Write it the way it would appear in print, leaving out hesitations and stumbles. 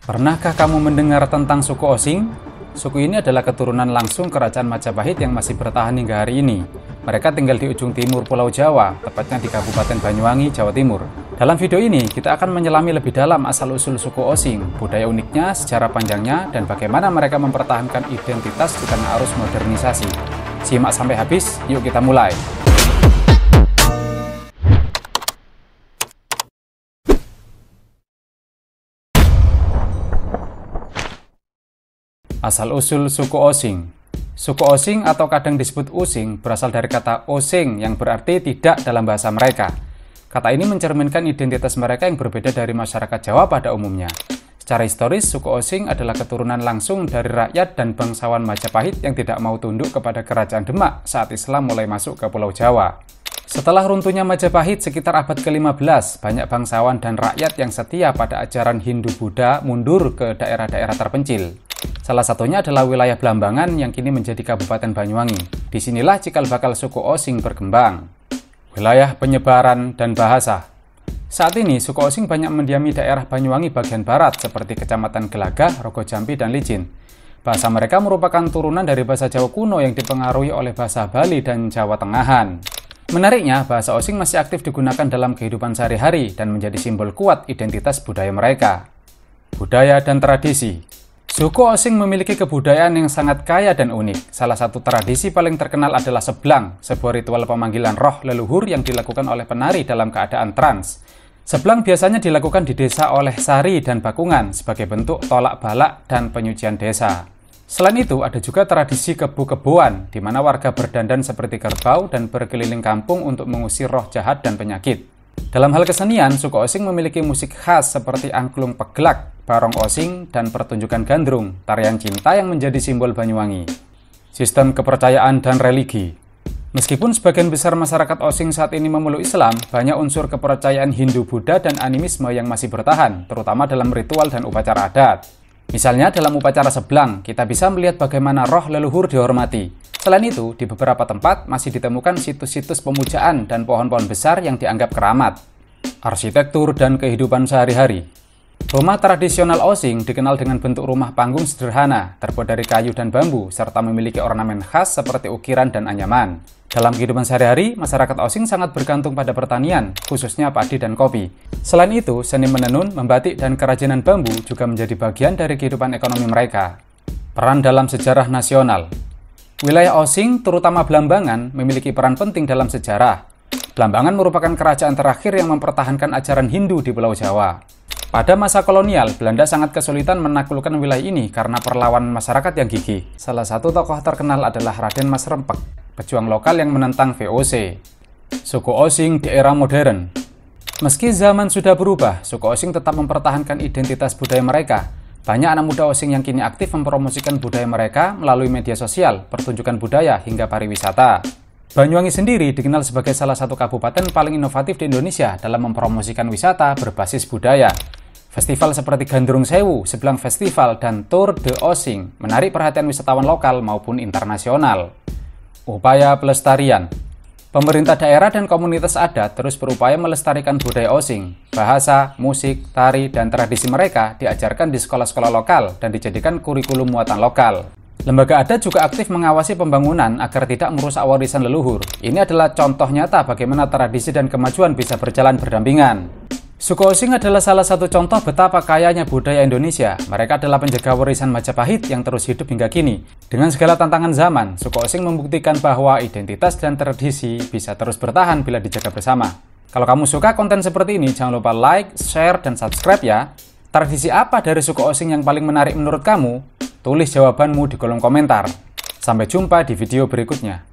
Pernahkah kamu mendengar tentang suku Osing? Suku ini adalah keturunan langsung Kerajaan Majapahit yang masih bertahan hingga hari ini. Mereka tinggal di ujung timur Pulau Jawa, tepatnya di Kabupaten Banyuwangi, Jawa Timur. Dalam video ini, kita akan menyelami lebih dalam asal-usul suku Osing, budaya uniknya, sejarah panjangnya, dan bagaimana mereka mempertahankan identitas di tengah arus modernisasi. Simak sampai habis, yuk kita mulai. Asal-usul suku Osing. Suku Osing atau kadang disebut Using berasal dari kata Osing yang berarti tidak dalam bahasa mereka. Kata ini mencerminkan identitas mereka yang berbeda dari masyarakat Jawa pada umumnya. Secara historis, suku Osing adalah keturunan langsung dari rakyat dan bangsawan Majapahit yang tidak mau tunduk kepada Kerajaan Demak saat Islam mulai masuk ke Pulau Jawa. Setelah runtuhnya Majapahit sekitar abad ke-15, banyak bangsawan dan rakyat yang setia pada ajaran Hindu-Buddha mundur ke daerah-daerah terpencil. Salah satunya adalah wilayah Blambangan yang kini menjadi Kabupaten Banyuwangi. Disinilah cikal bakal suku Osing berkembang. Wilayah penyebaran dan bahasa. Saat ini, suku Osing banyak mendiami daerah Banyuwangi bagian barat seperti Kecamatan Gelagah, Rogojampi, dan Licin. Bahasa mereka merupakan turunan dari bahasa Jawa kuno yang dipengaruhi oleh bahasa Bali dan Jawa Tengahan. Menariknya, bahasa Osing masih aktif digunakan dalam kehidupan sehari-hari dan menjadi simbol kuat identitas budaya mereka. Budaya dan tradisi. Suku Osing memiliki kebudayaan yang sangat kaya dan unik. Salah satu tradisi paling terkenal adalah seblang, sebuah ritual pemanggilan roh leluhur yang dilakukan oleh penari dalam keadaan trans. Seblang biasanya dilakukan di desa oleh sari dan bakungan sebagai bentuk tolak balak dan penyucian desa. Selain itu, ada juga tradisi kebu-kebuan, di mana warga berdandan seperti kerbau dan berkeliling kampung untuk mengusir roh jahat dan penyakit. Dalam hal kesenian, suku Osing memiliki musik khas seperti angklung peglak, barong Osing, dan pertunjukan gandrung, tarian cinta yang menjadi simbol Banyuwangi. Sistem kepercayaan dan religi. Meskipun sebagian besar masyarakat Osing saat ini memeluk Islam, banyak unsur kepercayaan Hindu-Buddha dan animisme yang masih bertahan, terutama dalam ritual dan upacara adat. Misalnya dalam upacara seblang, kita bisa melihat bagaimana roh leluhur dihormati. Selain itu, di beberapa tempat masih ditemukan situs-situs pemujaan dan pohon-pohon besar yang dianggap keramat. Arsitektur dan kehidupan sehari-hari. Rumah tradisional Osing dikenal dengan bentuk rumah panggung sederhana, terbuat dari kayu dan bambu, serta memiliki ornamen khas seperti ukiran dan anyaman. Dalam kehidupan sehari-hari, masyarakat Osing sangat bergantung pada pertanian, khususnya padi dan kopi. Selain itu, seni menenun, membatik, dan kerajinan bambu juga menjadi bagian dari kehidupan ekonomi mereka. Peran dalam sejarah nasional. Wilayah Osing, terutama Blambangan, memiliki peran penting dalam sejarah. Blambangan merupakan kerajaan terakhir yang mempertahankan ajaran Hindu di Pulau Jawa. Pada masa kolonial, Belanda sangat kesulitan menaklukkan wilayah ini karena perlawanan masyarakat yang gigih. Salah satu tokoh terkenal adalah Raden Mas Rempek, pejuang lokal yang menentang VOC. Suku Osing di era modern. Meski zaman sudah berubah, suku Osing tetap mempertahankan identitas budaya mereka. Banyak anak muda Osing yang kini aktif mempromosikan budaya mereka melalui media sosial, pertunjukan budaya, hingga pariwisata. Banyuwangi sendiri dikenal sebagai salah satu kabupaten paling inovatif di Indonesia dalam mempromosikan wisata berbasis budaya. Festival seperti Gandrung Sewu, Seblang Festival, dan Tour de Osing menarik perhatian wisatawan lokal maupun internasional. Upaya pelestarian. Pemerintah daerah dan komunitas adat terus berupaya melestarikan budaya Osing. Bahasa, musik, tari, dan tradisi mereka diajarkan di sekolah-sekolah lokal dan dijadikan kurikulum muatan lokal. Lembaga adat juga aktif mengawasi pembangunan agar tidak merusak warisan leluhur. Ini adalah contoh nyata bagaimana tradisi dan kemajuan bisa berjalan berdampingan. Suku Osing adalah salah satu contoh betapa kayanya budaya Indonesia. Mereka adalah penjaga warisan Majapahit yang terus hidup hingga kini. Dengan segala tantangan zaman, suku Osing membuktikan bahwa identitas dan tradisi bisa terus bertahan bila dijaga bersama. Kalau kamu suka konten seperti ini, jangan lupa like, share, dan subscribe ya. Tradisi apa dari suku Osing yang paling menarik menurut kamu? Tulis jawabanmu di kolom komentar. Sampai jumpa di video berikutnya.